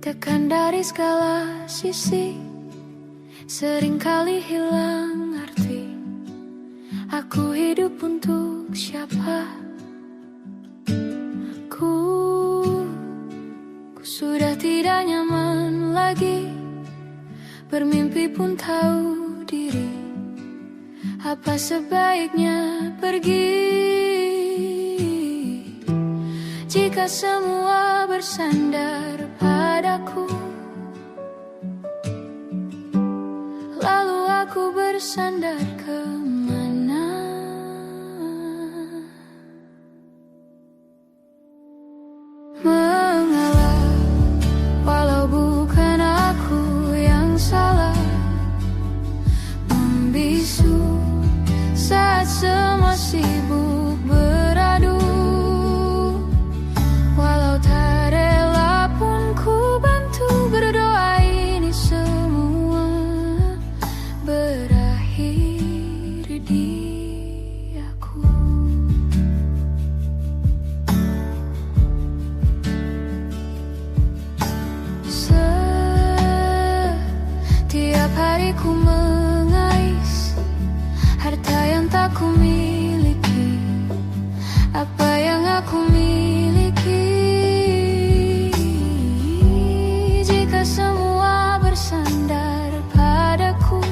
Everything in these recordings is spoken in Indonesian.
Ditekan dari segala sisi, seringkali hilang arti. Aku hidup untuk siapa? Ku sudah tidak nyaman lagi. Bermimpi pun tahu diri. Apa sebaiknya pergi? Jika semua bersandar padaku, lalu aku bersandar kemana? Mengalah, walau bukan aku yang salah. Membisu saat semua sibuk beradu. Walau tak rela pun ku bantu berdoa ini semua berakhir di aku. Setiap hari ku mengais harta yang tak ku miliki. Apa yang aku miliki? Jika semua bersandar padaku,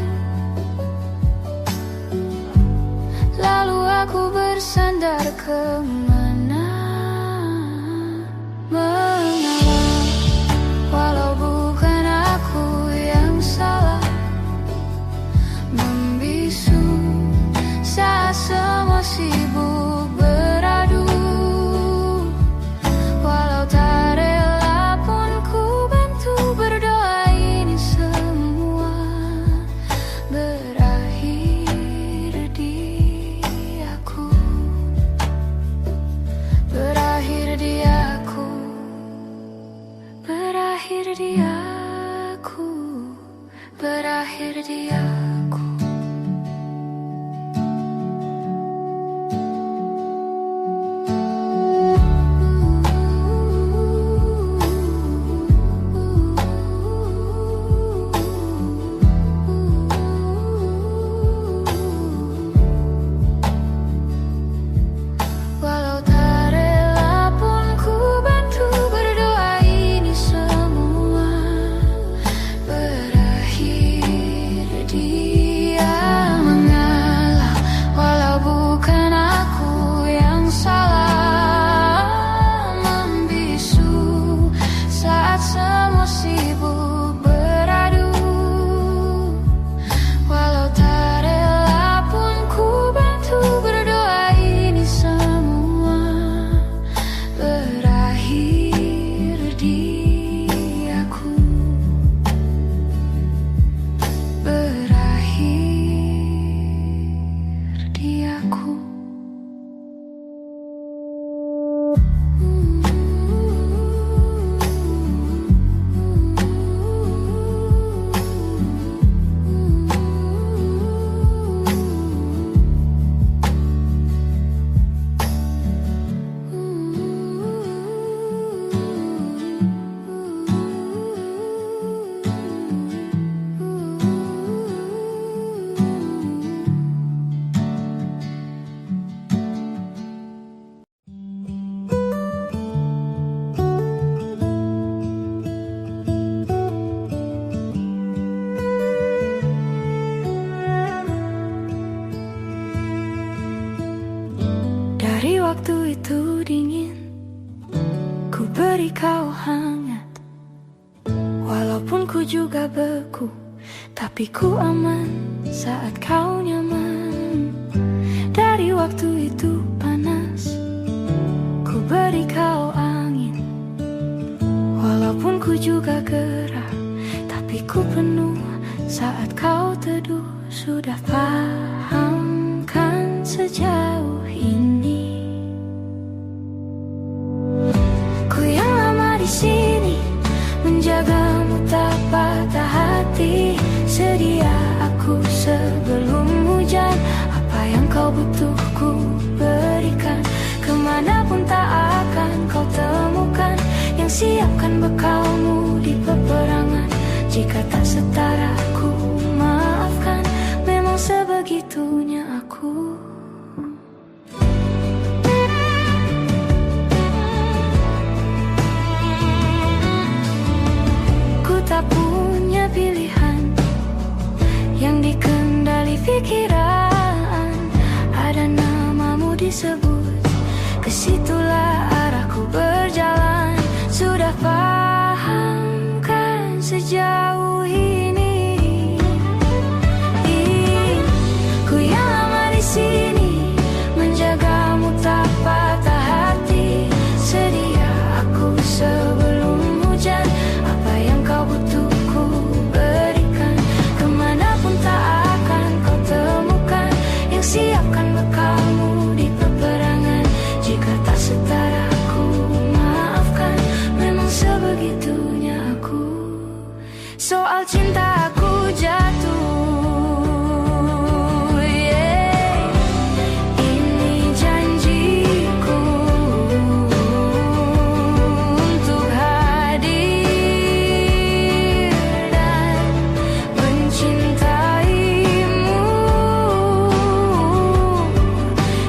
lalu aku bersandar kemana? Mengalah, walau bukan aku yang salah. Membisu saat semua sibuk beradu. Walau tak rela pun ku bantu berdoa ini semua berakhir di aku. Berakhir di aku. Berakhir di aku. Berakhir di aku. Walau tak rela pun ku bantu berdoa ini semua berakhir dia. Mengalah, walau bukan aku yang salah. Membisu saat semua sibuk beradu. Walau tak rela pun ku bantu berdoa ini semua berakhir di aku. Berakhir di aku. Dari waktu itu dingin, ku beri kau hangat. Walaupun ku juga beku, tapi ku aman saat kau nyaman. Dari waktu itu panas, ku beri kau angin. Walaupun ku juga gerah, tapi ku penuh saat kau teduh. Sudah paham kan sejauh ini? Ku yang lama di sini, menjagamu tak patah hati. Sedia aku sebelum hujan. Apa yang kau butuh ku berikan. Kemanapun tak akan kau temukan. Yang siapkan bekalmu di jika tak setara ku maafkan. Memang sebegitunya aku. Ku tak punya pilihan yang dikendali pikiran. Ada namamu disebut, kesitulah arahku berjalan. Sudah pahamkan sejauh ini, ku yang lama di sini, menjagamu tak patah hati. Sedia aku sebelum hujan, apa yang kau butuh ku berikan. Kemanapun tak akan kau temukan yang siapkan bekalmu di peperangan. Jika tak setara ku maafkan, memang sebegitunya aku. Soal cinta aku jatuh, yeah. Ini janjiku untuk hadir dan mencintaimu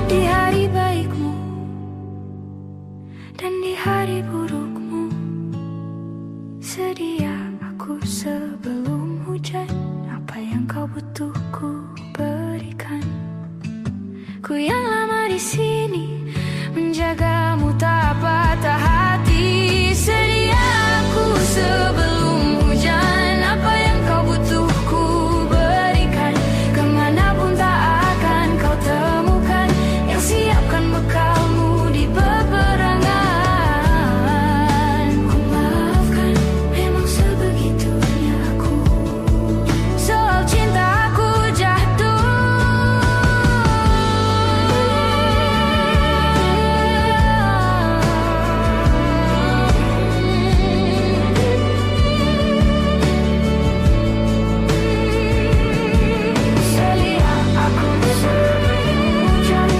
di hari baikmu dan di hari burukmu. Sedia aku sebelum hujan, apa yang kau butuh ku berikan. Ku yang lama di sini, menjagamu tak patah hati. Sedia aku sebelum hujan, apa yang kau butuh ku berikan. Kemanapun tak akan kau temukan yang siapkan bekalmu di peperangan. Ku maafkan, memang sebegitunya aku. Soal cinta aku jatuh. Sedia aku sebelum hujan.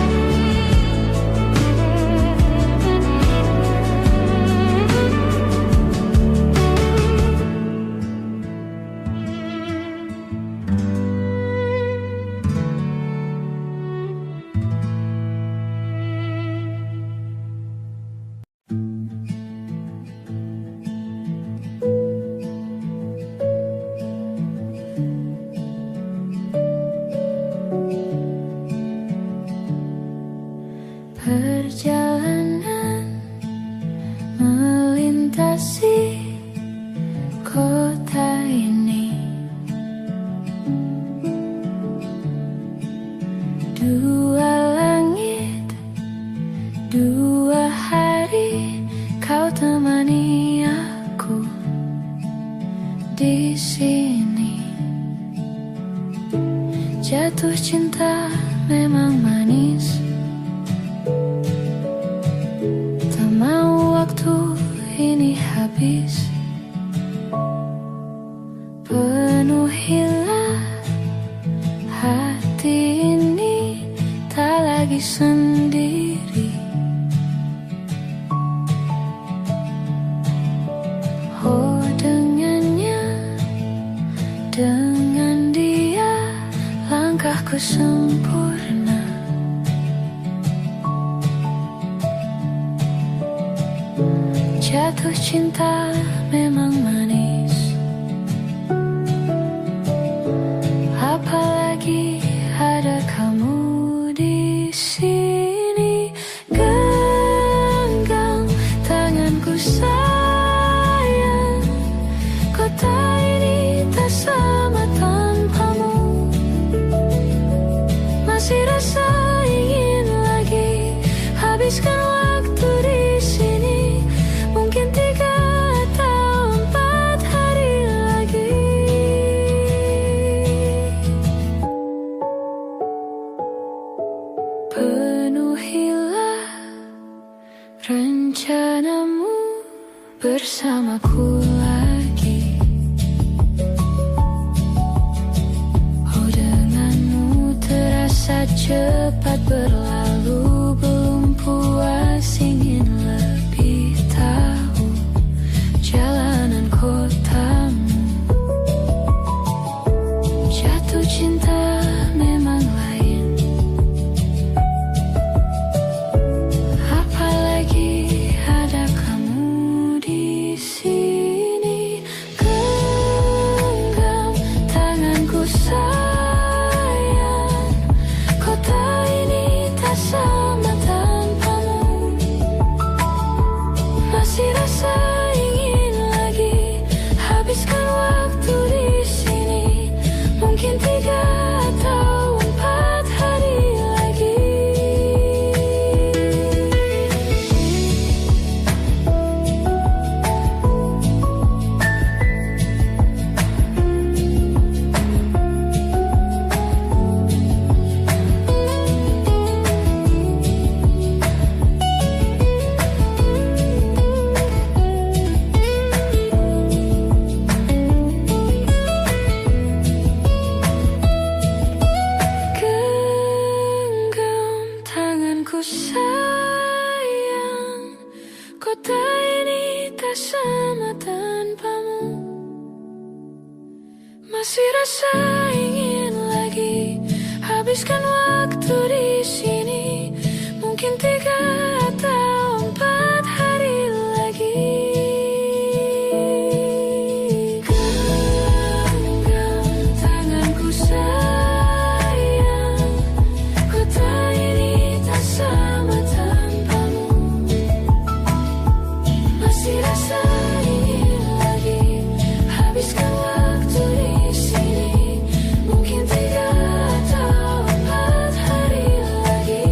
Perjalanan melintasi kota ini, dua langit, dua hari, kau temani aku di sini. Jatuh cinta memang manis, tak mau waktu ini habis. Penuhilah hati ini, tak lagi sendiri. Oh, dengannya, dengan dia, langkahku sempurna. Jatuh cinta memang manis, apalagi ada kamu di sini. Genggam tanganku sayang, kota ini tak sama tanpamu. Masih rasa ingin lagi habiskan waktu di sini. Mungkin 3 atau 4 hari lagi. Penuhilah rencanamu bersamaku lagi. Oh, denganmu terasa cepat berlalu. Belum puas ingin lebih tahu jalanan kotamu. lama tanpamu. Masih rasa ingin lagi habiskan waktu di sini. Mungkin 3 atau 4 hari lagi. Genggam tanganku sayang, kota ini tak sama tanpamu. Masih rasa ingin lagi habiskan waktu di sini. Mungkin 3 atau 4 hari lagi.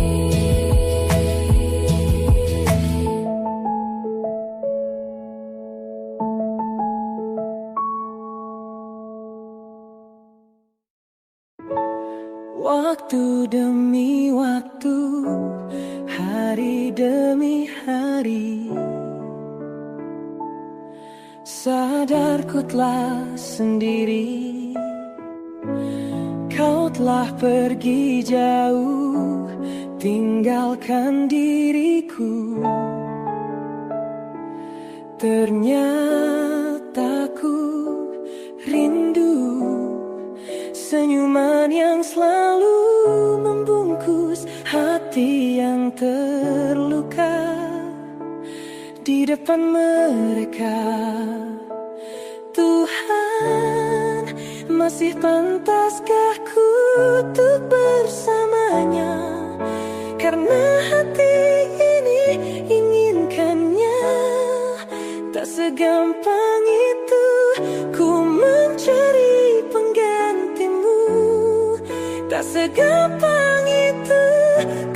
Waktu demi waktu, hari demi hari, sadarku telah sendiri. Kau telah pergi jauh, tinggalkan diriku. Ternyata ku rindu senyuman yang selalu membungkus hati yang terluka di depan mereka. Tuhan, masih pantaskah ku untuk bersamanya? Karena hati ini inginkannya. Tak segampang itu ku mencari penggantimu. Tak segampang itu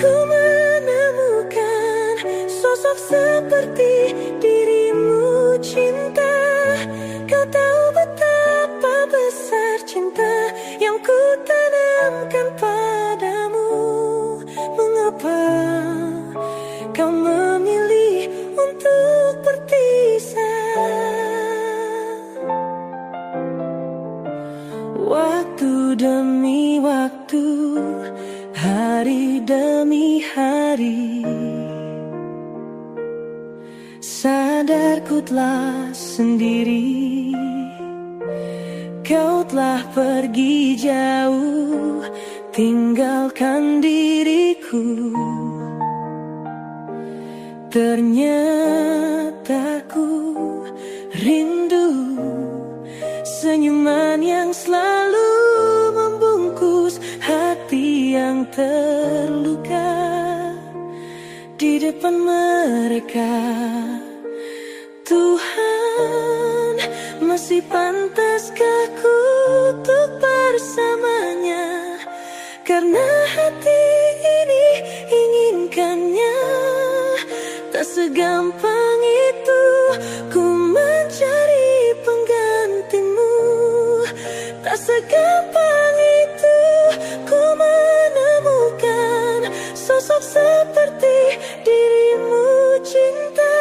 ku menemukan sosok seperti dirimu. Cinta, kau tahu betapa besar cinta yang ku tanamkan padamu. Mengapa kau memilih untuk berpisah? Waktu demi waktu, hari demi hari, sadarku telah sendiri. Kau telah pergi jauh, tinggalkan diriku. Ternyata ku rindu senyuman yang selalu membungkus hati yang terluka di depan mereka. Tuhan, masih pantaskah ku untuk bersamanya? Karena hati ini inginkannya. Tak segampang itu ku mencari penggantimu. Tak segampang itu ku menemukan sosok seperti dirimu. Cinta,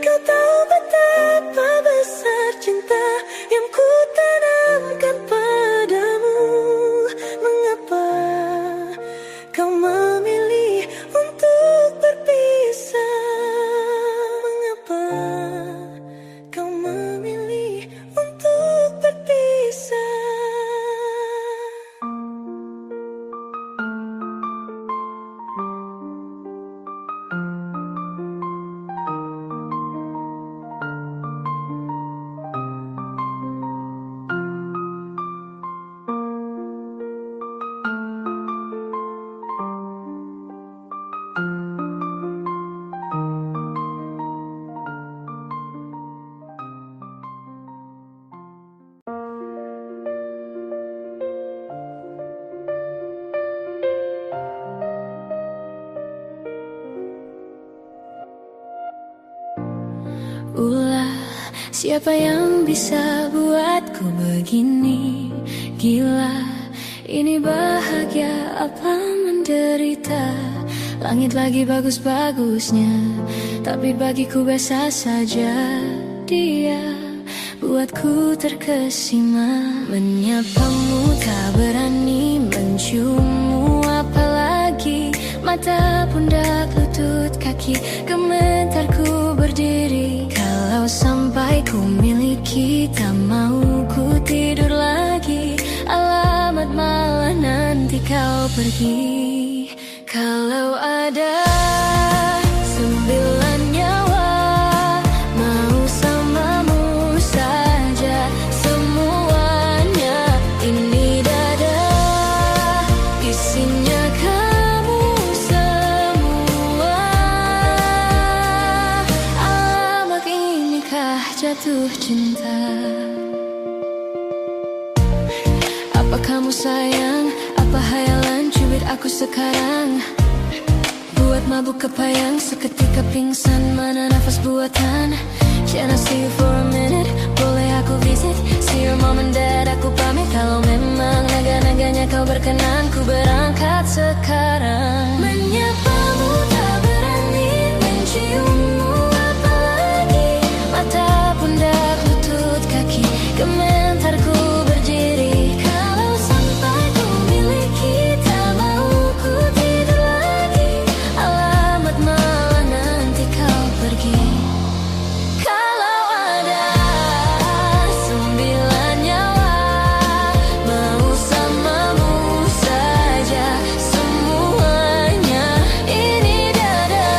kau tahu betapa besar cinta yang ku tanamkan padamu. Mengapa kau memilih untuk berpisah? Mengapa kau memilih untuk berpisah? Ulah, siapa yang bisa buatku begini? Gila, ini bahagia apa menderita? Langit lagi bagus-bagusnya, tapi bagiku biasa saja. Dia buatku terkesima. Menyapamu tak berani, menciummu apalagi. Mata, pundak, lutut, kaki, gemetarku berdiri. Kalau sampai ku miliki, tak mau ku tidur lagi. Alamat malah nanti kau pergi. Kalau ada 9 nyawa, mau samamu saja semuanya. Ini dada, isinya kamu semua. Alamak inikah jatuh cinta? Apa kamu sayang? Apa hayalan cubit aku sekarang? Buat mabuk kepayang, seketika pingsan, mana nafas buatan. Can I see you for a minute? Boleh aku visit? See your mom and dad, aku pamit. Kalau memang naga-naganya kau berkenan, ku berangkat sekarang. Menyapamu tak berani, menciummu apalagi. Mata, pundak, lutut, kaki, komentarku berdiri. Kalau sampai ku miliki, tak mau ku tidur lagi. Alamat malah nanti kau pergi. Kalau ada 9 nyawa, mau samamu saja semuanya. Ini dada,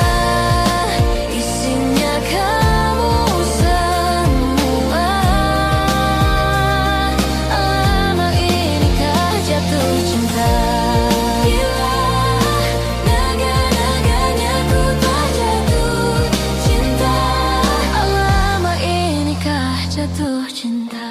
isinya kamu semua. Alamak inikah jatuh cinta? Bila naga-naganya ku tak jatuh cinta. Alamak inikah jatuh cinta?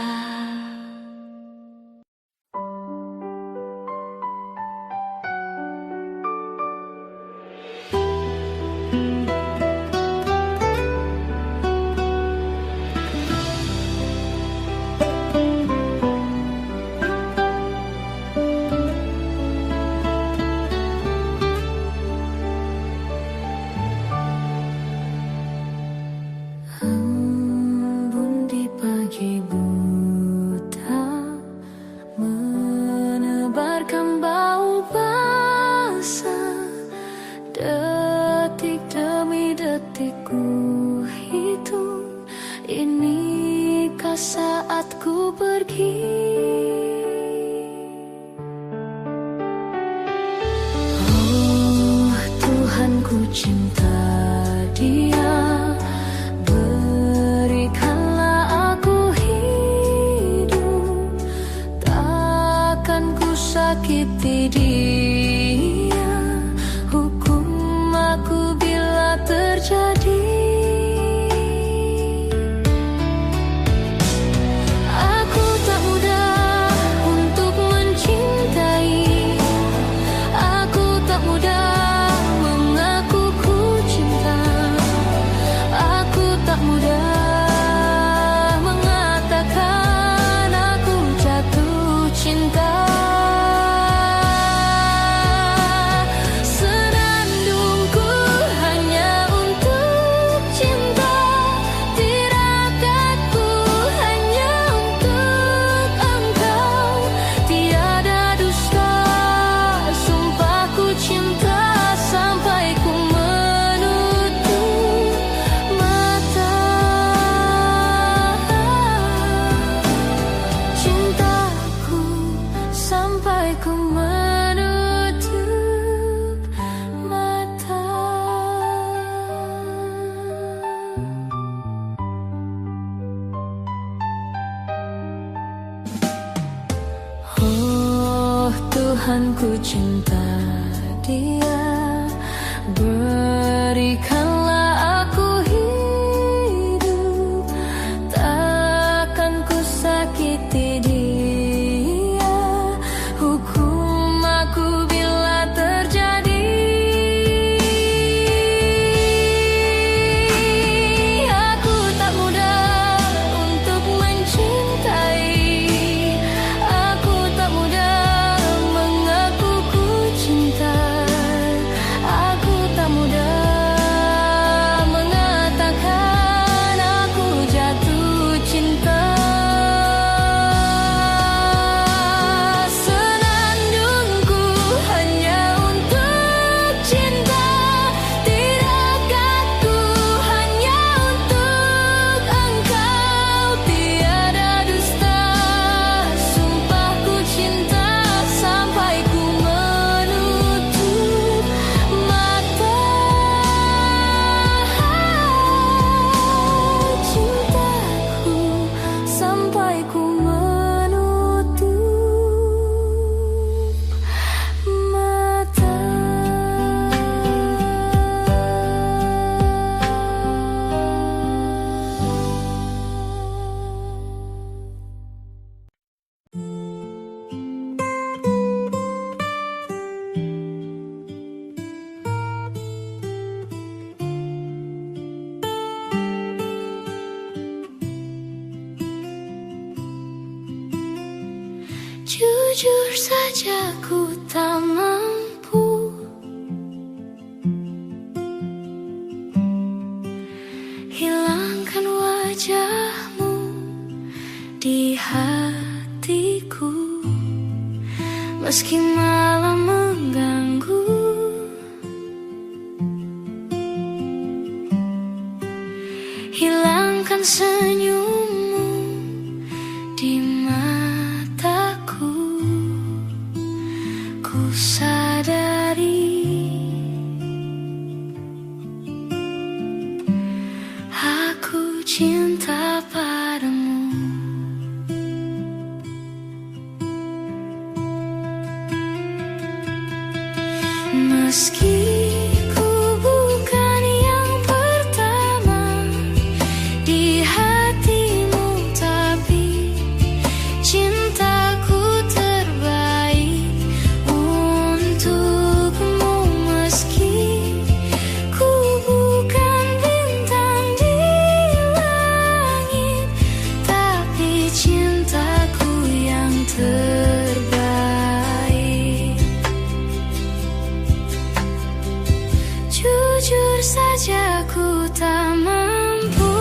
Embun di pagi buta, menebarkan bau basah. Detik demi detik ku hitung, inikah saatku pergi? Oh Tuhan, ku cinta dia. Berikanlah aku hidup, takkan ku sakiti dia. Hukum aku bila terjadi. Aku tak mudah untuk mencintai. Aku tak mudah mengaku ku cinta. Aku tak mudah mengatakan aku jatuh cinta. Senandungku hanya untuk cinta, tirakatku hanya untuk engkau. Tiada dusta, sumpahku cinta sampai ku menutup mata. Cintaku sampai ku menutup mata. Oh Tuhan, ku cinta dia. Berikanlah aku hidup, takkan ku sakiti dia. Hukum aku bila terjadi. Aku tak mudah untuk mencintai. Aku tak mudah mengaku ku cinta. sampai ku menutup mata. Jujur saja ku tak mampu hilangkan wajahmu di hatiku, meski malam mengganggu. Hilangkan senyummu di mataku. Ku sadari aku cinta padamu. Meski ku bukan yang pertama di hatimu, tapi cintaku terbaik untukmu. Meski ku bukan bintang di langit, tapi cintaku yang terbaik. Jujur saja ku tak mampu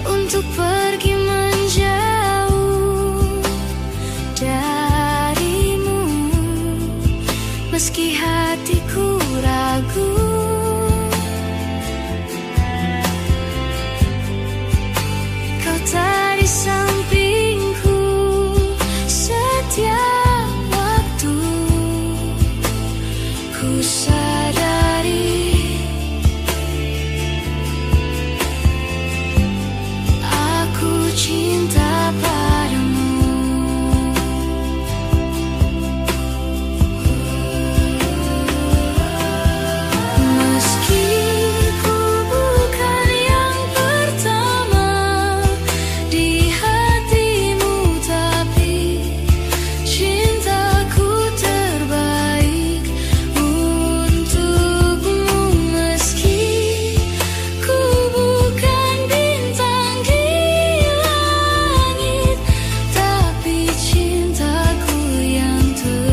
untuk pergi menjauh darimu, meski hatiku ragu. Kau tak di sampingku setiap waktu. Ku sadari aku cinta padamu. Meski ku bukan yang pertama di hatimu, tapi cintaku terbaik untukmu. Meski ku bukan bintang di langit, tapi cintaku yang terbaik.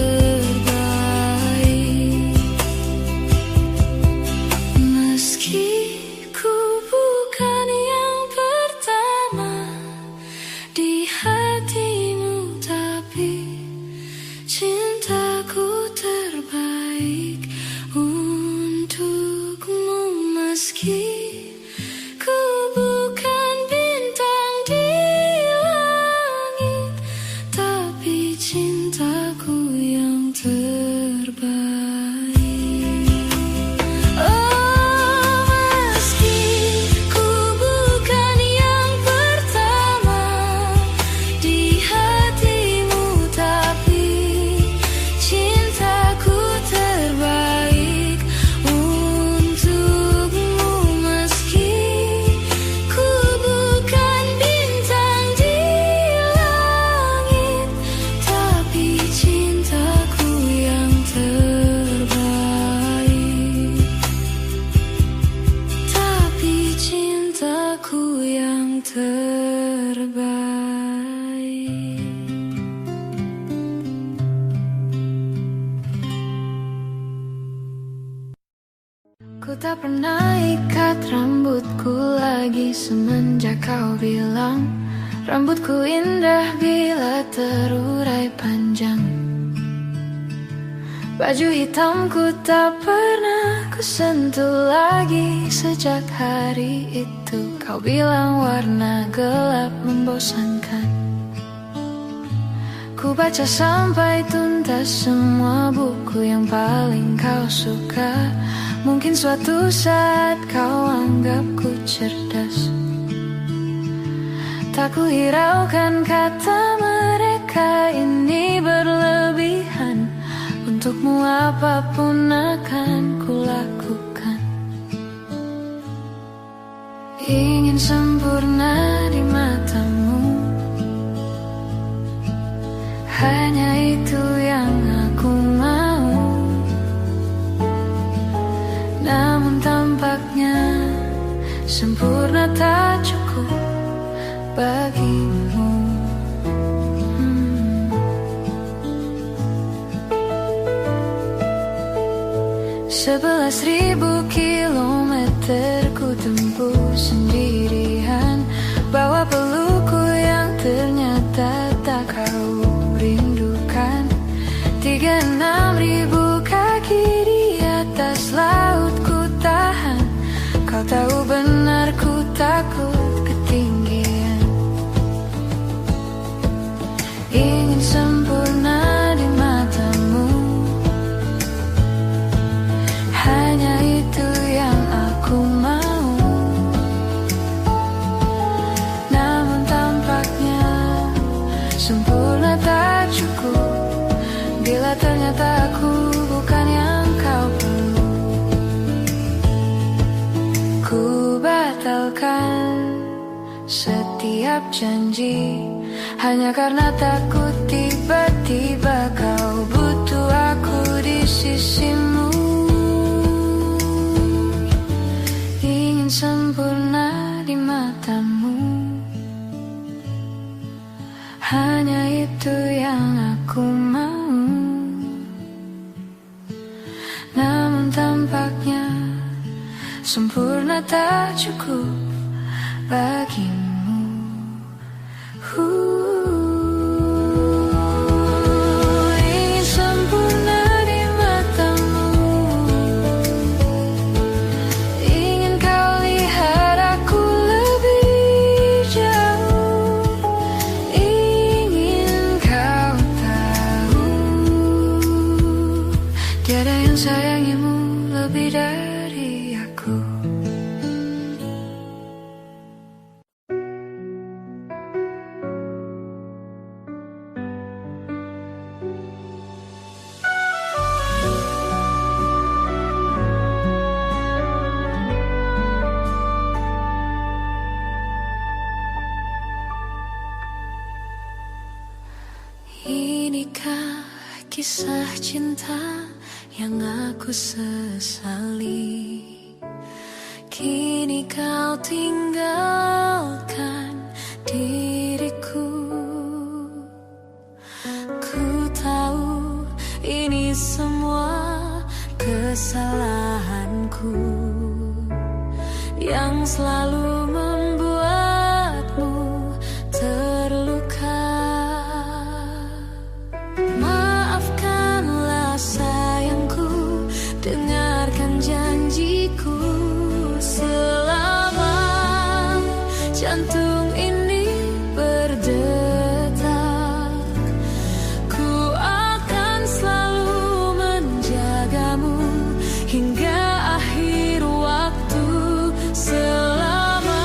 Meski ku bukan yang pertama di hatimu, tapi cintaku terbaik untukmu. Meski ku bukan bintang di langit, tapi cintaku yang terbaik. Oh, meski ku bukan yang pertama di hatimu, tapi cintaku terbaik untukmu. Meski ku bukan bintang di langit, tapi cintaku yang terbaik. Tapi cintaku yang terbaik. Ku tak pernah ikat rambutku lagi semenjak kau bilang rambutku indah bila terurai panjang. Baju hitamku tak pernah ku sentuh lagi sejak hari itu. Kau bilang warna gelap membosankan. Ku baca sampai tuntas semua buku yang paling kau suka. Mungkin suatu saat kau menganggapku cerdas. Tak ku hiraukan kata mereka ini berlebihan. Untukmu apapun akan ku lakukan. Ingin sempurna di matamu, hanya itu yang aku mau. Namun tampaknya sempurna tak cukup bagimu. 11.000 kilometer ku tempuh sendirian, bawa pelukku yang ternyata tak kau rindukan. 36.000 kaki di atas laut ku tahan. Kau tahu benar ku takut ketinggian. Ingin sempurna di matamu, hanya itu yang aku mau. Namun tampaknya sempurna tak cukup bila ternyata aku bukan yang kau perlu. Ku batalkan setiap janji hanya karena takut tiba-tiba kau butuh aku di sisimu. Ingin sempurna di matamu, hanya itu yang aku mau. Namun tampaknya sempurna tak cukup bagimu. Ingin sempurna di matamu, ingin kau lihat aku lebih jauh, ingin kau tahu tiada yang sayangimu lebih dari aku. Inikah kisah cinta yang aku sesali? Kini kau tinggalkan diriku. Ku tahu ini semua kesalahanku yang selalu membuatmu terluka. Maafkanlah sayangku, dengarkan janjiku. Selama jantung ini berdetak, ku akan selalu menjagamu hingga akhir waktu. Selama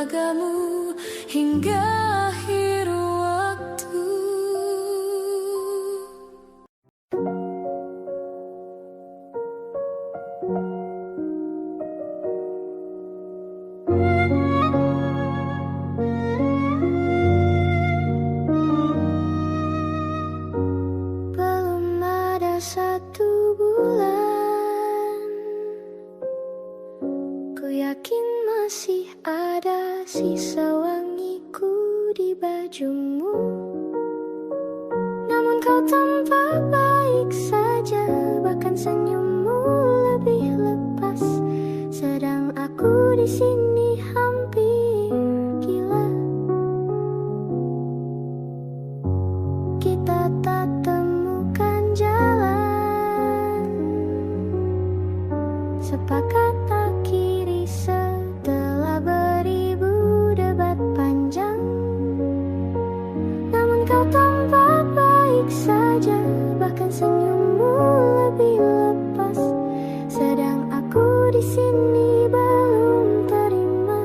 menjagamu hingga akhir waktu. Belum ada 1 bulan, ku yakin masih ada sisa wangiku di bajumu. Namun kau tampak baik saja, bahkan senyummu lebih lepas. Sedang aku di sini hampir gila. Kita tak temukan jalan, sepakat akhiri setelah beribu debat panjang. Namun kau tampak baik saja, bahkan senyummu lebih lepas. Sedang aku di sini belum terima.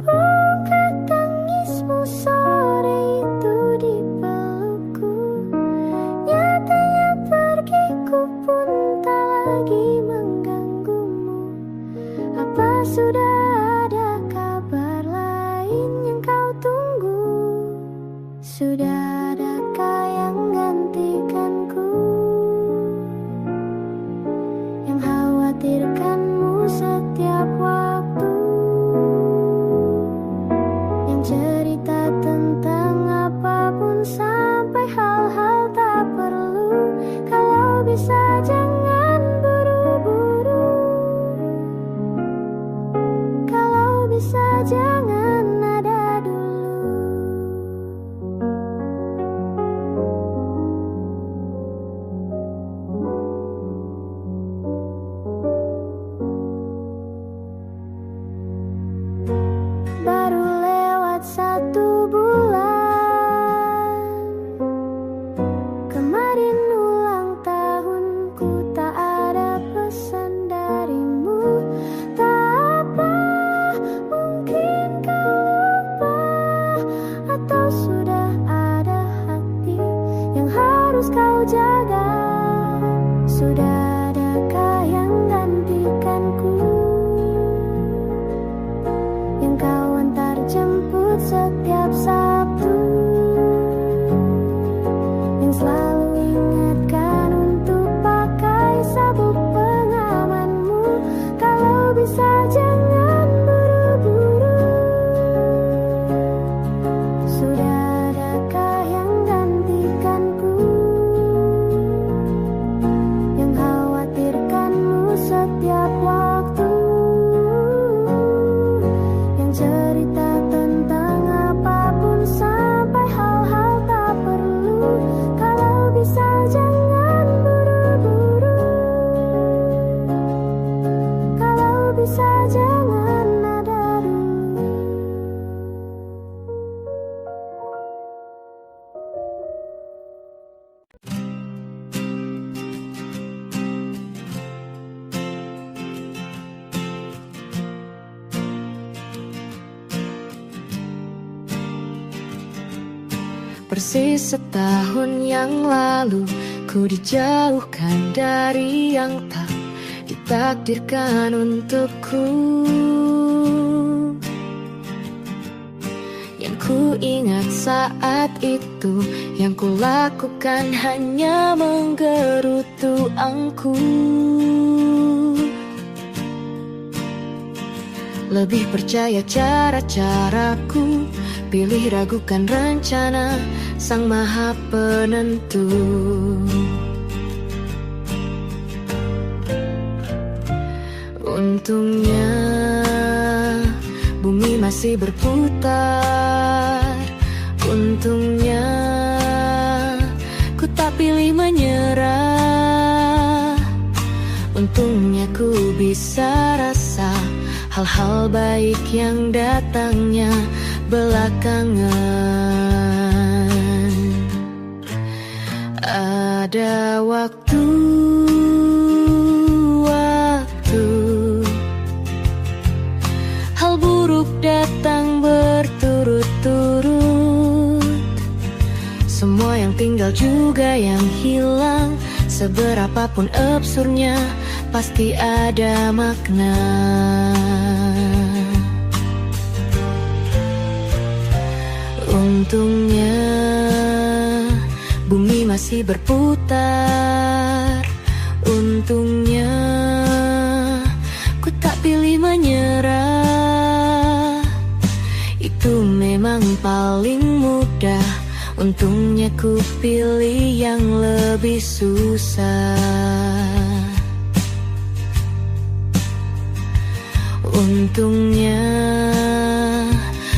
Bukan tangismu sore itu di pelukku, nyatanya pergiku pun tak lagi mengganggumu. Apa sudah ada kabar lain yang kau tunggu? Sudah adakah yang gantikanku, yang khawatirkanmu setiap waktu, yang cerita tentang apapun sampai hal-hal tak perlu. Kalau bisa jangan buru-buru, kalau bisa jangan ada dulu. Baru lewat 1 bulan, kemarin ulang tahunku, tak ada pesan darimu. Tak apa, mungkin kau lupa, atau sudah ada hati yang harus kau jaga. Sudah adakah yang gantikanku, yang kau antar jemput setiap Sabtu, yang selalu ingatkan untuk pakai sabuk pengamanmu. Kalau bisa jangan buru-buru, sudah adakah yang gantikanku, yang khawatirkanmu setiap waktu, yang cerita tentang apapun sampai hal-hal tak perlu. Kalau bisa jangan buru-buru, kalau bisa jangan ada dulu. Persis setahun yang lalu ku dijauhkan dari yang tak ditakdirkan untukku. Yang ku ingat saat itu, yang ku lakukan hanya menggerutu angku. Lebih percaya cara-caraku, pilih ragukan rencana Sang Maha Penentu. Untungnya bumi masih berputar. Untungnya ku tak pilih menyerah. Untungnya ku bisa rasa hal-hal baik yang datangnya belakangan. Ada waktu buruk datang berturut-turut. Semua yang tinggal juga yang hilang. Seberapapun absurdnya, pasti ada makna. Untungnya bumi masih berputar. Untungnya ku tak pilih menyerah. Itu memang paling mudah. Untungnya ku pilih yang lebih susah. Untungnya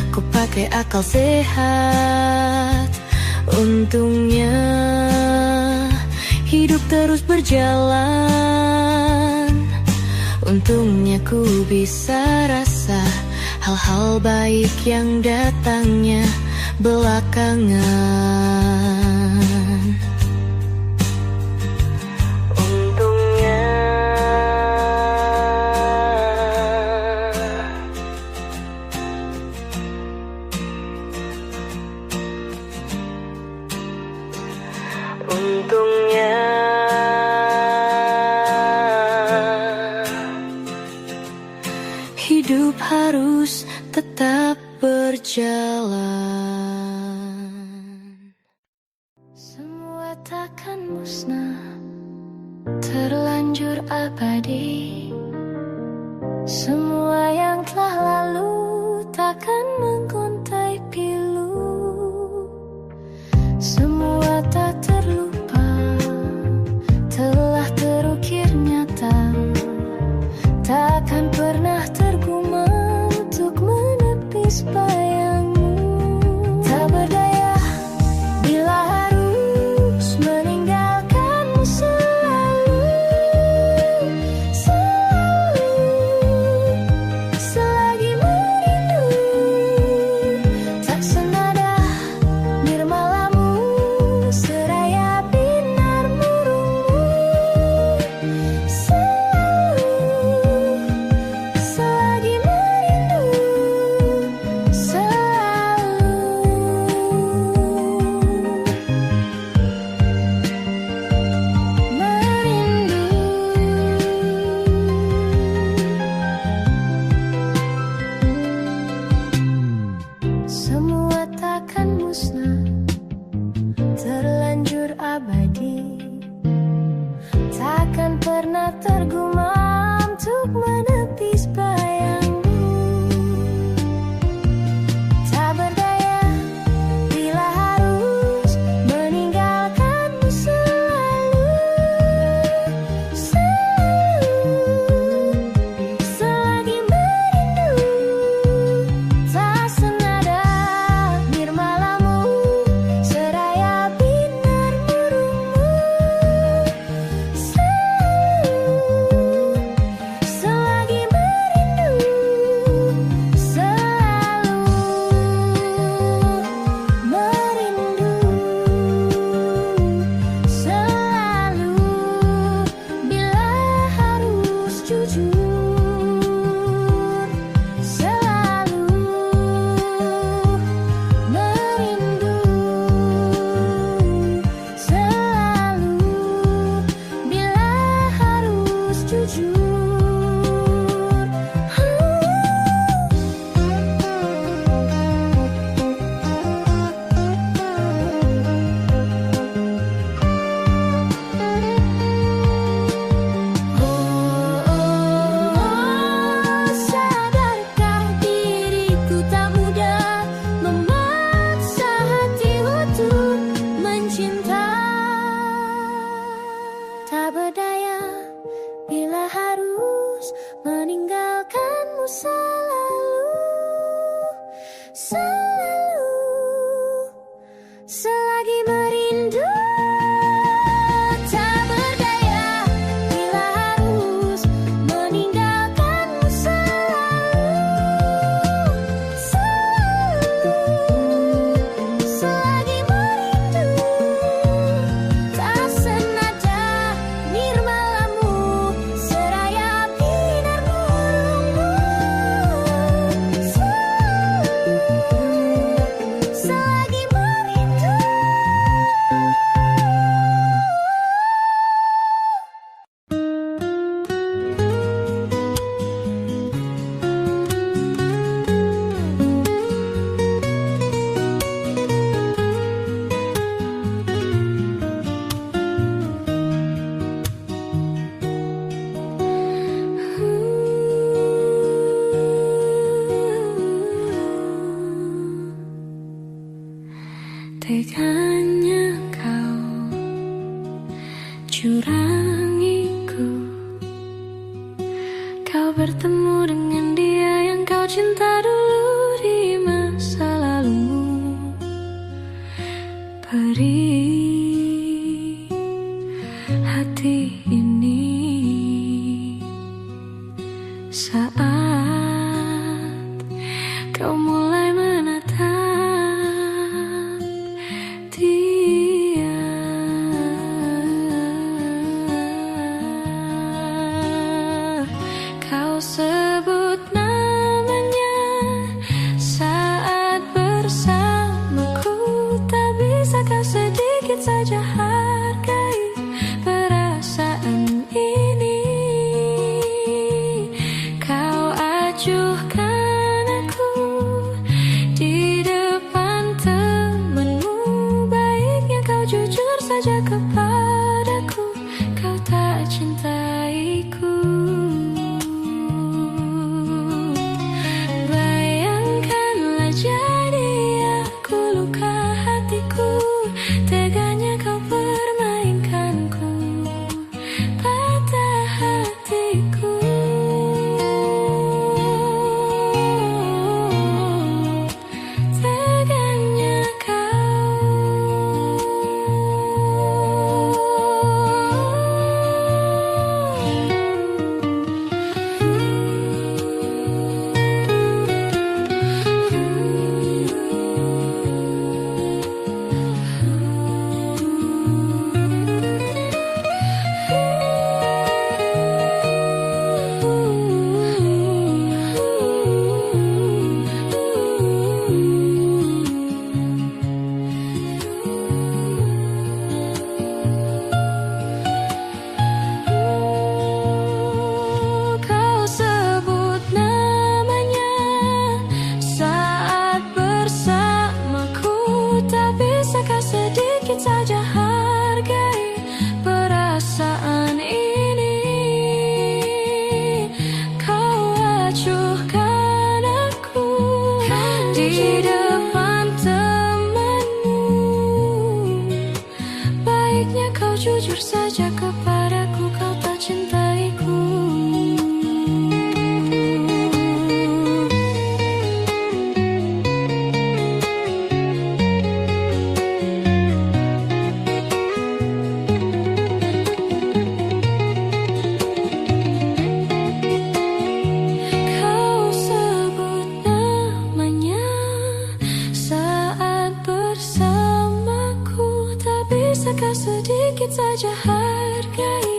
ku pakai akal sehat. Untungnya hidup terus berjalan. Untungnya ku bisa rasa hal-hal baik yang datangnya belakangan. Untungnya Untungnya hidup harus tetap berjalan. Semua takkan musnah, terlanjur abadi. Semua yang telah lalu takkan mengontai pilu. Semua tak terlupa, telah terukir nyata. Takkan pernah tergumam untuk menepis bayangmu. Tak berdaya bila harus meninggalkanmu selalu. Selalu, selagi merindu. Tak senada nirmalamu, seraya binar murungmu. Selalu, selagi merindu. Selalu merindu. Semua takkan musnah, terlanjur abadi. Takkan pernah tergumam untuk menepis bayangmu. Tak berdaya bila harus meninggalkanmu selalu. Selalu, selagi merindu. Tak senada nirmalamu, seraya binar murungmu. Selalu, selagi merindu. Selalu merindu. Selalu bila harus jujur. Selalu merindu. Selalu bila harus jujur. Sadarkah diriku tak mudah memaksa hati untuk mencinta. Tak berdaya bila harus meninggalkanmu selalu. Selalu, selagi merindu. Tak berdaya bila harus meninggalkanmu selalu. Selalu, selagi merindu. Tak senada nirmalamu, seraya binar murungmu. Teganya kau curangiku. Kau bertemu dengan dia yang kau cinta dulu di masa lalumu. Perih hati ini saat kau mulai menatap dia. Kau sebut namanya saat bersamaku. Tak bisa kau sedikit saja hargai perasaan ini. Kau acuhkan aku di depan temanmu. Baiknya kau jujur saja kepadaku. Kau tak cintaiku. Bayangkanlah jadi aku luka hatiku. Teganya kau permainkanku, patah hatiku. Teganya kau sebut namanya saat bersamaku. Tak bisa kau sedikit saja hargai perasaan ini. Kau acuhkan aku di depan temanmu. Baiknya kau jujur saja kepadaku. Kau tak cintaiku. Kau sebut namanya saat bersamaku. Tak bisa kau sedikit saja hargai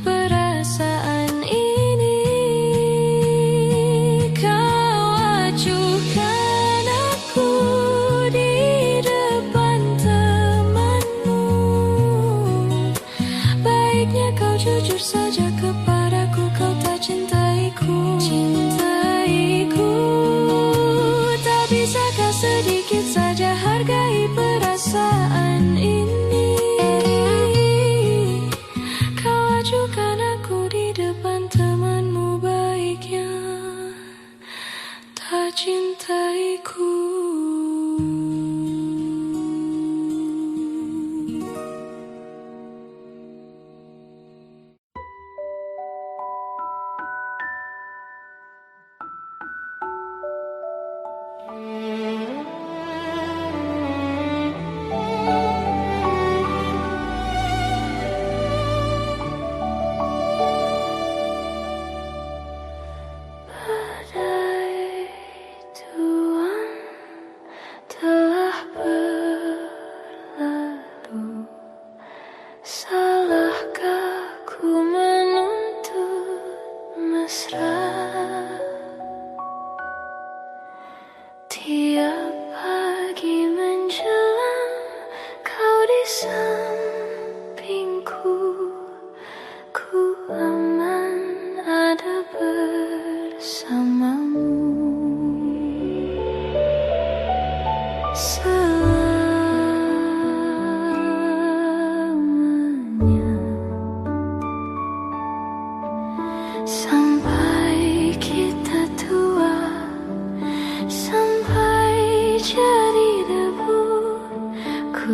perasaan ini. Kau acuhkan aku di depan temanmu. Baiknya kau jujur saja kepadaku. Kau tak cintaiku. Tak bisa kau sedikit saja hargai perasaan ini. Kau acuhkan aku di depan temanmu. Baiknya tak cintaiku. Badai tuan telah berlalu. Salahkah ku menuntut mesra? Tiap pagi menjelang kau di sampingku. Ku aman ada bersamamu. Selamanya. Sampai kita tua, sampai jadi debu. Ku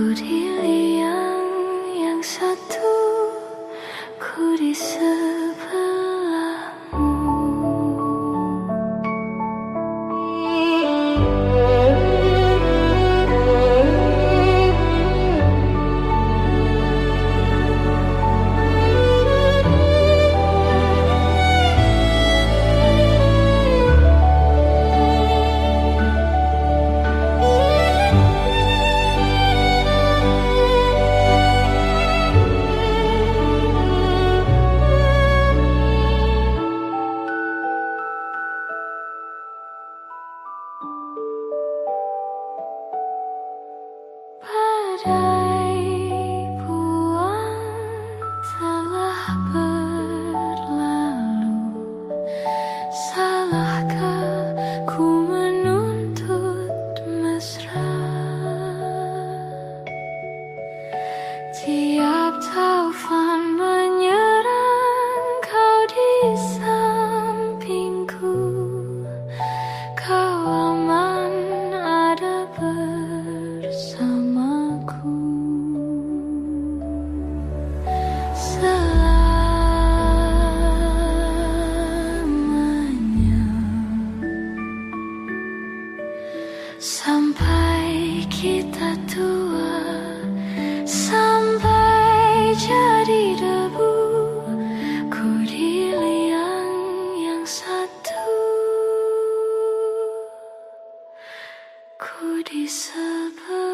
Salahkah ku menuntut mesra? Tiap taufan menyerang, kau di sampingku. Kau aman ada bersamaku. Sampai kita tua, sampai jadi debu, ku di liang yang satu, ku di sebelahmu.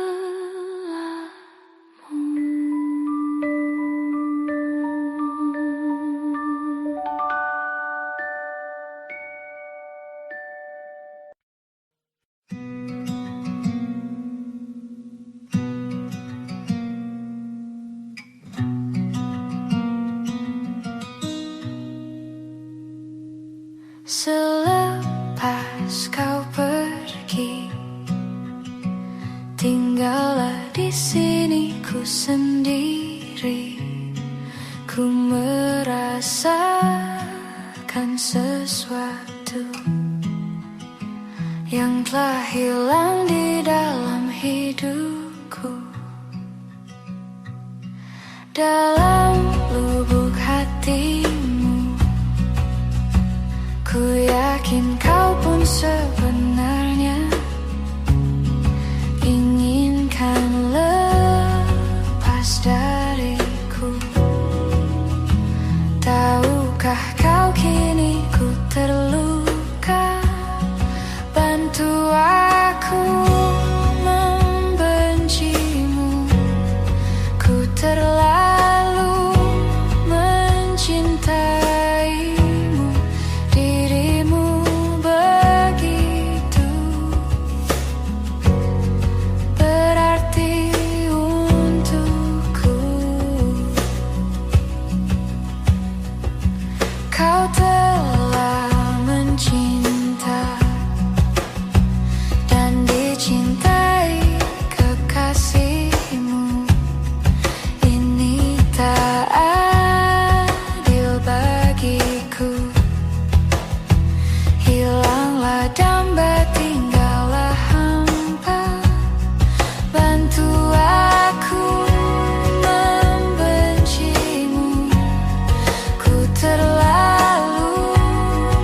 Selepas kau pergi, tinggallah di sini ku sendiri. Ku merasakan sesuatu yang telah hilang di dalam hidupku. Dalam lubuk hatimu, ku yakin kau pun sebenarnya inginkan lepas dariku. Tahukah kau kini ku terluka? Bantu aku membencimu. Ku terlalu mencintaimu. Dirimu begitu berarti untukku. Kau telah mencinta dan dicintai kekasihmu. Ini tak adil bagiku. Hilanglah damba, tinggallah hampa. Bantu aku membencimu. Ku terlalu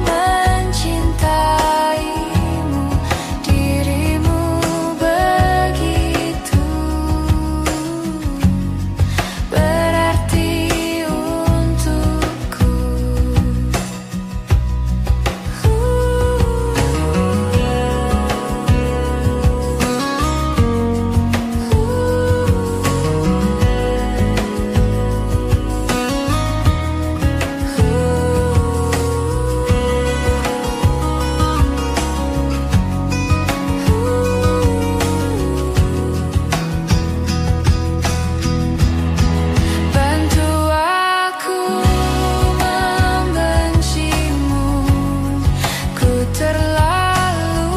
mencintaimu. Dirimu begitu berarti untukku. Bantu aku membencimu. Ku terlalu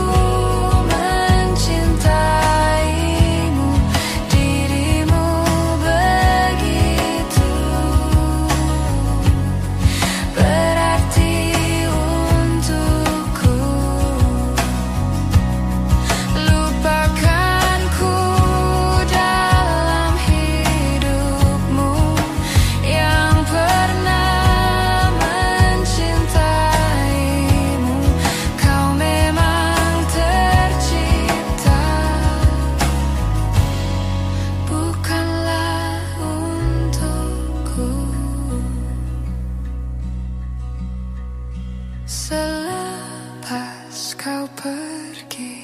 mencintaimu. Dirimu begitu berarti untukku. Lupakanku dalam hidupmu yang pernah mencintaimu. Kau memang tercipta, bukanlah untukku. Selepas kau pergi,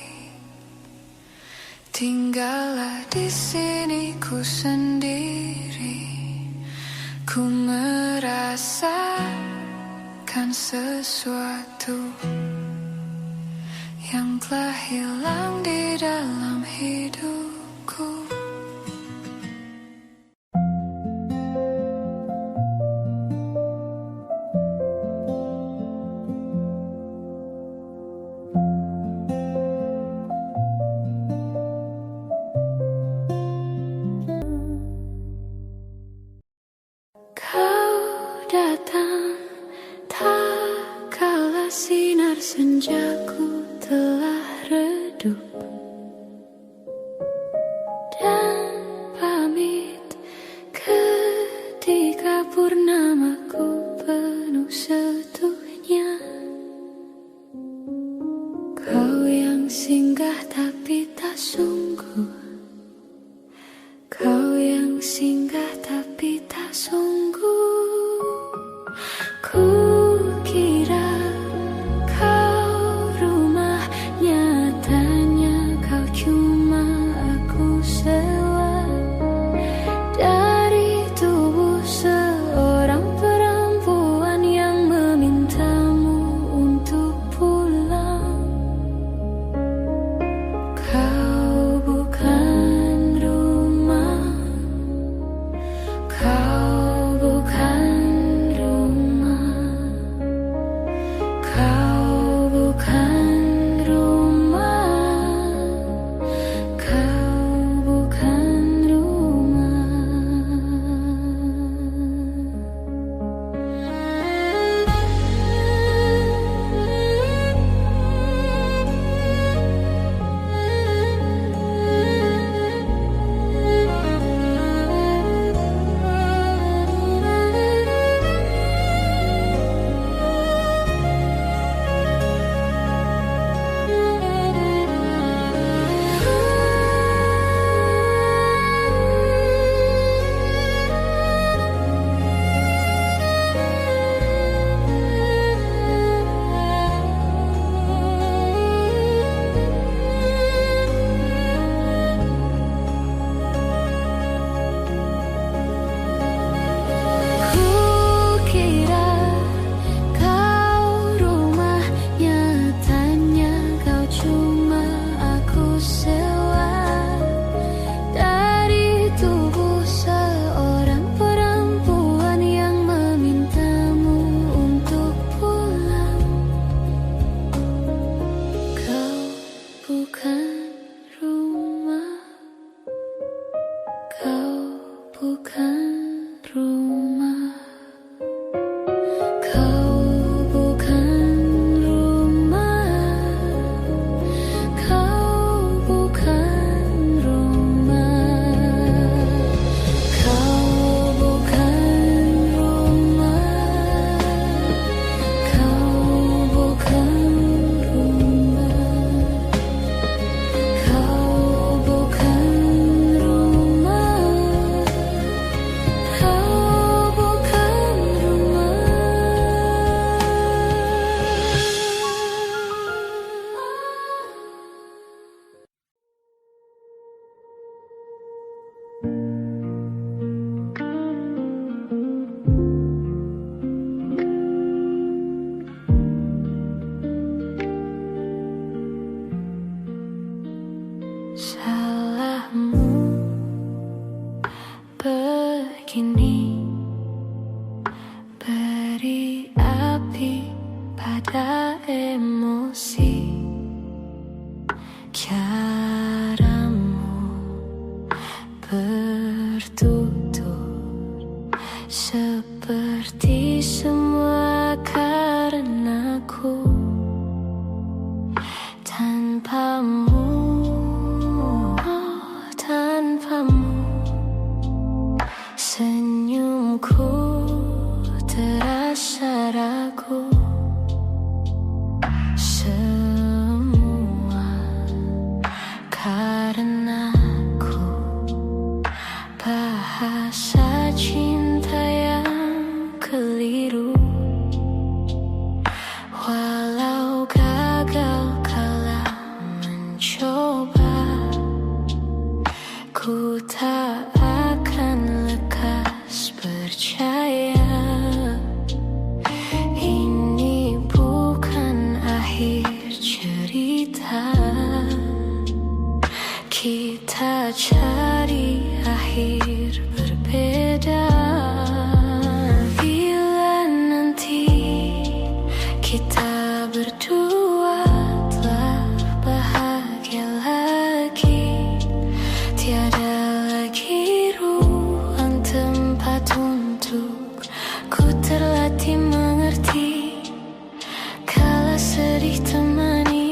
tinggallah di sini ku sendiri. Ku merasakan sesuatu yang telah hilang di dalam hidupku. rasaku telah redup dan pamit ketika purnamaku penuh setuhnya. Kau yang singgah tapi tak sungguh, kau yang singgah tapi tak sungguh. Ku kira kau rumah, nyatanya kau cuma aku sewa dari tubuh seorang perempuan yang memintamu untuk pulang. Kau bukan rumah, kau bukan rumah, kau bukan rumah, kau bukan rumah. Kukira kau rumah, nyatanya kau cuma aku sewa dari tubuh seorang perempuan yang memintamu untuk pulang. Kau bukan rumah, kau bukan rumah, kau bukan rumah, kau bukan rumah, kau bukan rumah, kau bukan rumah, kau bukan rumah, kau bukan rumah. Salahmu begini, beri api pada emosi. Caramu bertutur seperti semua karenaku. Tanpamu, oh, tanpamu, senyumku terasa ragu. Semua karenaku, bahasa cinta yang keliru. Walau gagal kala mencoba, ku tak akan lekas percaya. Ini bukan akhir cerita, kita cari akhir berbeda. Bila nanti kita berdua telah bahagia lagi, tiada lagi ruang tempat untuk ku terlatih mengerti. Kala sedih temani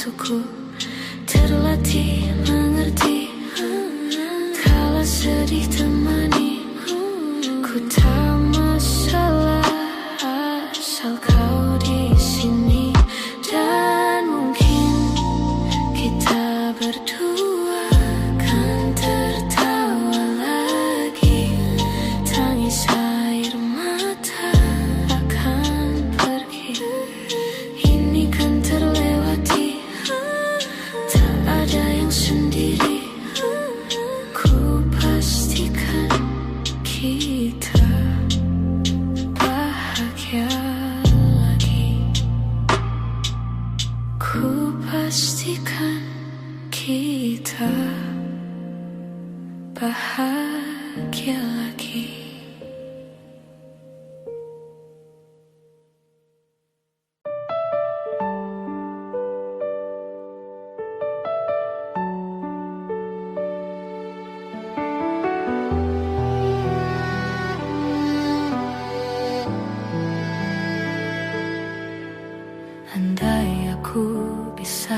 untukku. Terlatih mengerti kala sedih temani. Ku tak masalah asal kau di sini. Dan mungkin kita berdua kan tertawa lagi. Tangis air mata akan pergi. Ini kan terlewati, tak ada yang sendiri. Ku pastikan kita bahagia lagi. Ku pastikan kita bahagia lagi. Andai aku bisa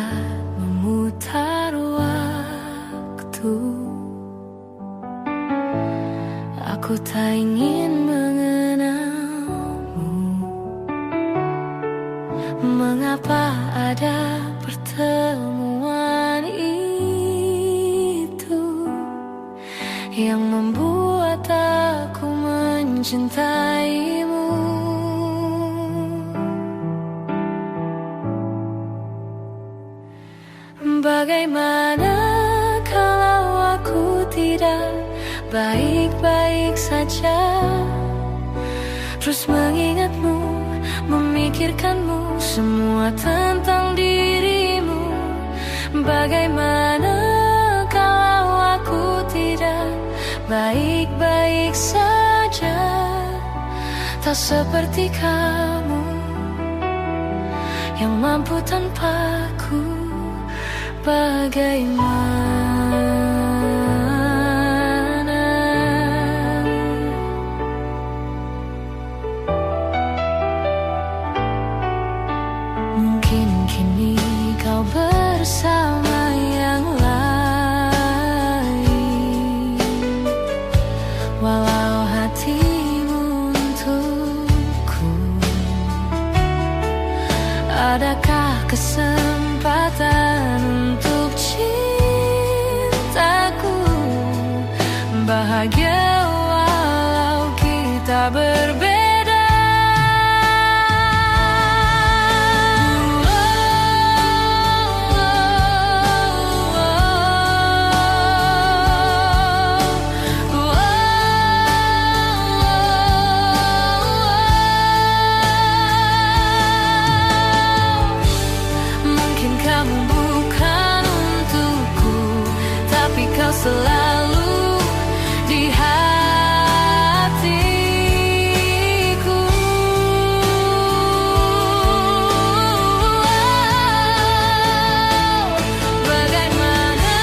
memutar waktu, aku tak ingin mengenalmu. Mengapa ada pertemuan itu yang membuat aku mencintaimu? Bagaimana kalau aku tidak baik-baik saja, terus mengingatmu, memikirkanmu, semua tentang dirimu. Bagaimana kalau aku tidak baik-baik saja, tak seperti kamu yang mampu tanpaku. Bagaimana mungkin kini kau bersama yang lain, walau hatimu untukku. Adakah kesempatan untuk cintaku bahagia walau kita berbeda? Selalu di hatiku. Bagaimana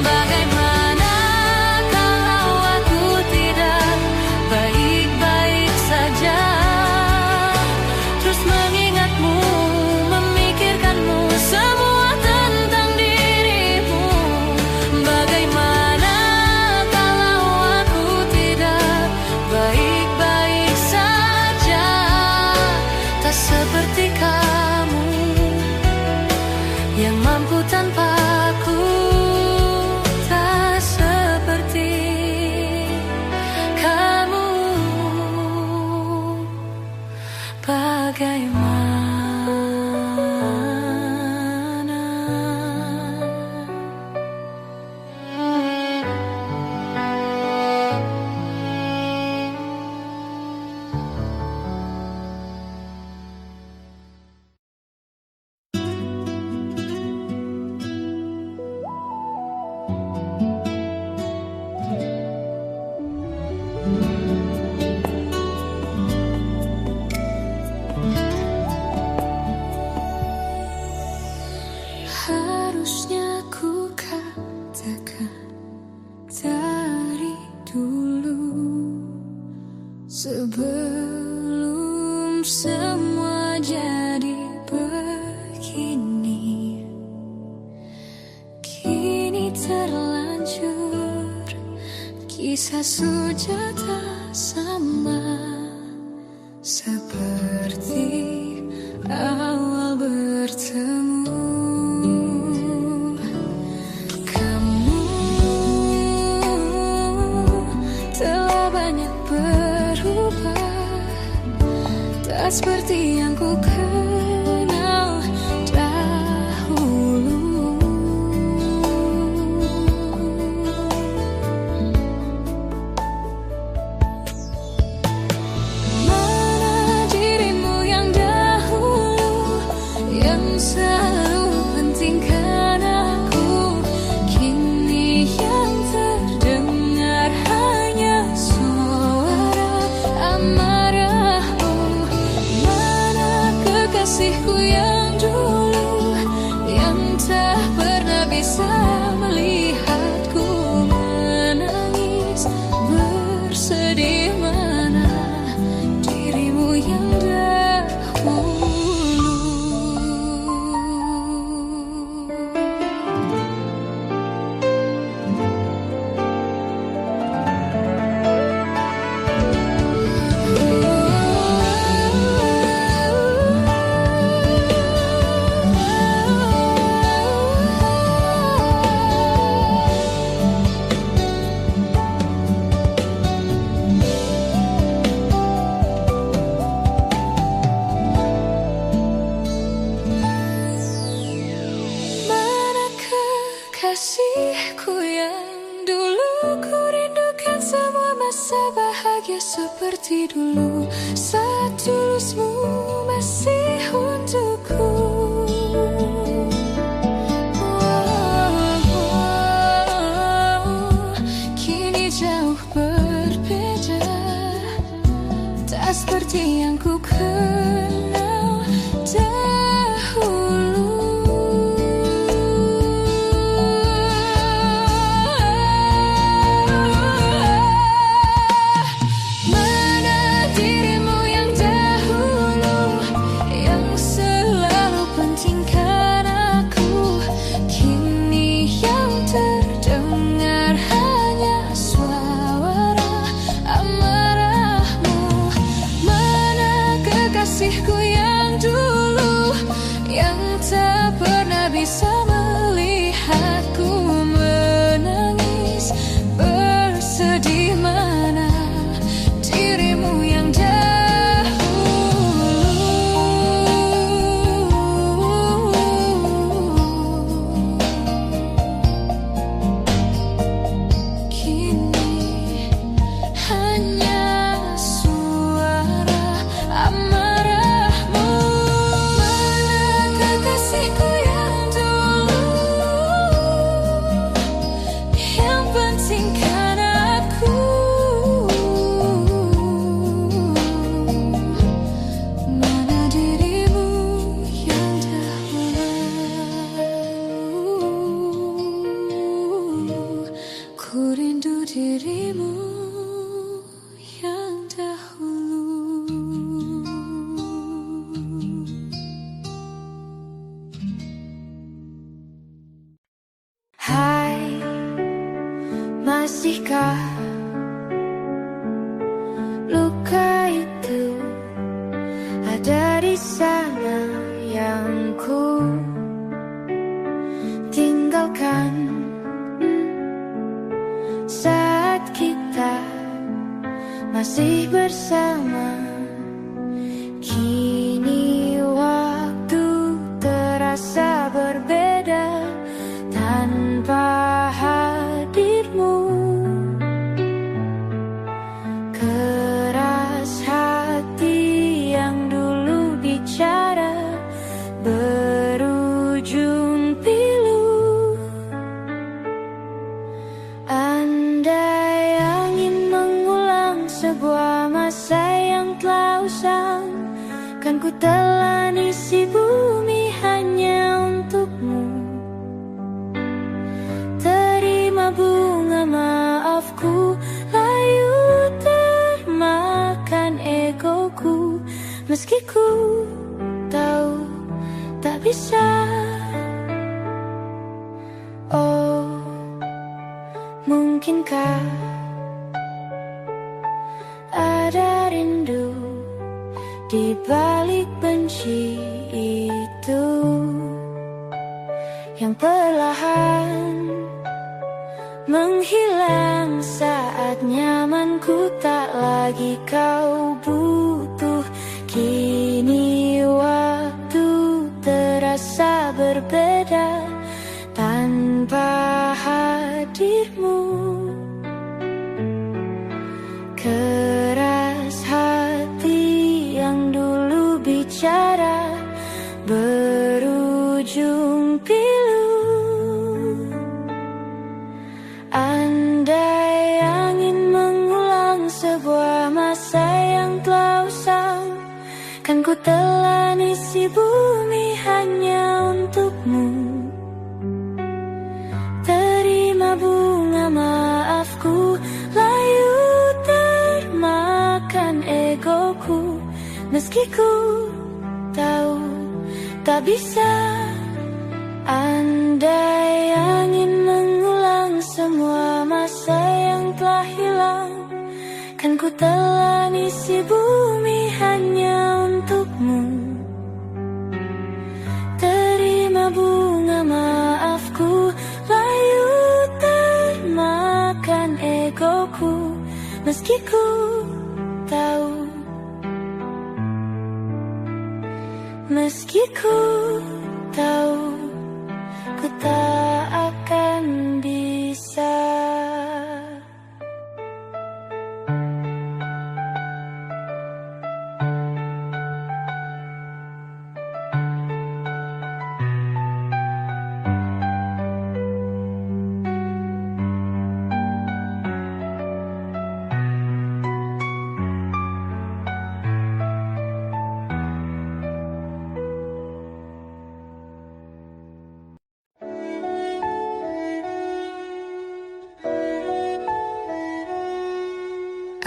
bagaimana kalau aku kini terlanjur. Kisah sudah tak sama seperti awal bertemu. Kamu telah banyak berubah, tak seperti yang ku kenal dahulu. Mana dirimu yang dahulu, yang selalu pentingkan aku, kini yang terdengar hanya suara amarahmu. Mana kekasihku yang dulu, yang tak pernah bisa melihatku menangis bersedih. Mana dirimu yang dahulu. Mana kekasihku yang dulu, ku rindukan semua masa bahagia seperti dulu. Saat tulusmu masih untukku. Kini jauh berbeda, tak seperti yang ku kenal dahulu. Mana dirimu yang dahulu, yang selalu pentingkan aku, kini yang terdengar hanya suara amarahmu. Mana kekasihku yang dulu, yang tak pernah bisa melihatku menangis bersedih. Mana dirimu yang dahulu, kini hanya suara amarahmu. Mana kekasihku yang dulu, yang pentingkan aku, mana dirimu yang dahulu. Ku rindu dirimu yang dahulu. Hai, masihkah luka itu ada di sana yang ku tinggalkan saat kita masih bersama? Kini waktu terasa berbeda tanpa hadirmu. Keras hati yang dulu bicara berujung pilu. Andai angin mengulang sebuah masa yang telah usang, kan ku telan isi bumi hanya untukmu. Terima bunga maafku, layu termakan egoku. Meski ku tahu tak bisa. Oh Mungkinkah ada rindu di balik benci itu yang perlahan menghilang saat nyamanku tak lagi kau butuh. Kini waktu terasa berbeda tanpa hadirmu. Keras hati yang dulu bicara berujung pilu. Andai angin mengulang sebuah masa yang telah usang, kan ku telan isi bumi hanya untukmu. Terima bunga maafku, layu termakan egoku, meski ku tahu tak bisa. Andai angin mengulang semua masa yang telah hilang, kan ku telan isi bumi hanya untukmu. Terima bunga maafku, layu termakan egoku, meski ku tahu, meski ku tahu, ku tak akan bisa.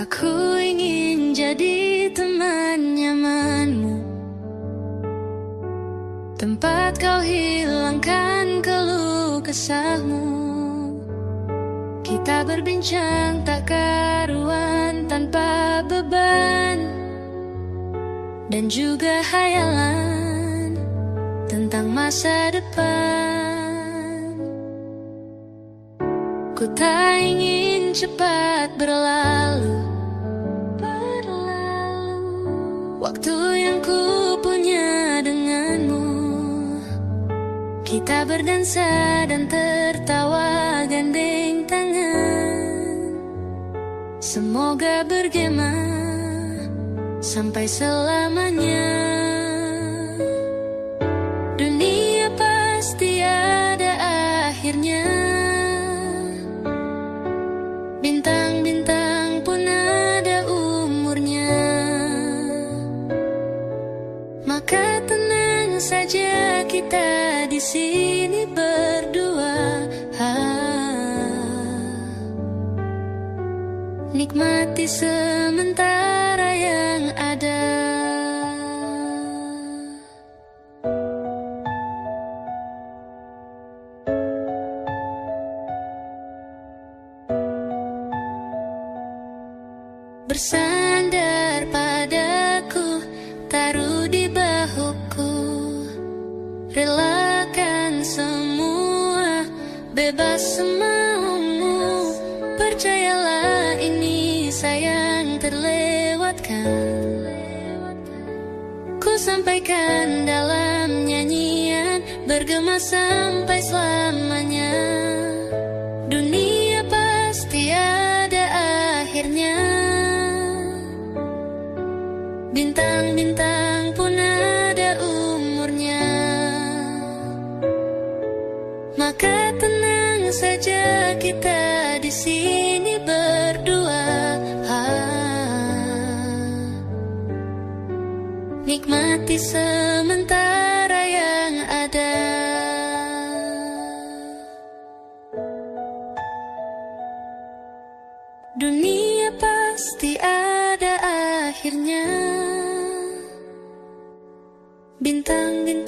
Aku ingin jadi teman nyamanmu, tempat kau hilangkan keluh kesahmu. Kita berbincang tak karuan tanpa beban, dan juga hayalan tentang masa depan. Ku tak ingin cepat berlalu waktu yang ku punya denganmu. Kita berdansa dan tertawa gandeng tangan. Semoga bergema sampai selamanya. Dunia pasti ada akhirnya. Bintang-bintang pun ada umurnya. Maka tenang saja kita di sini berdua. Nikmati sementara yang ada. Bersandar padaku, taruh di bahuku, relakan semua, bebas semaumu. Percayalah ini sayang terlewatkan. Ku sampaikan dalam nyanyian, bergema sampai selamanya. Dunia pasti ada akhirnya. Bintang-bintang pun ada umurnya. Maka tenang saja kita di sini berdua. Nikmati sementara yang ada. Dunia pasti ada akhirnya. Bintang-bintang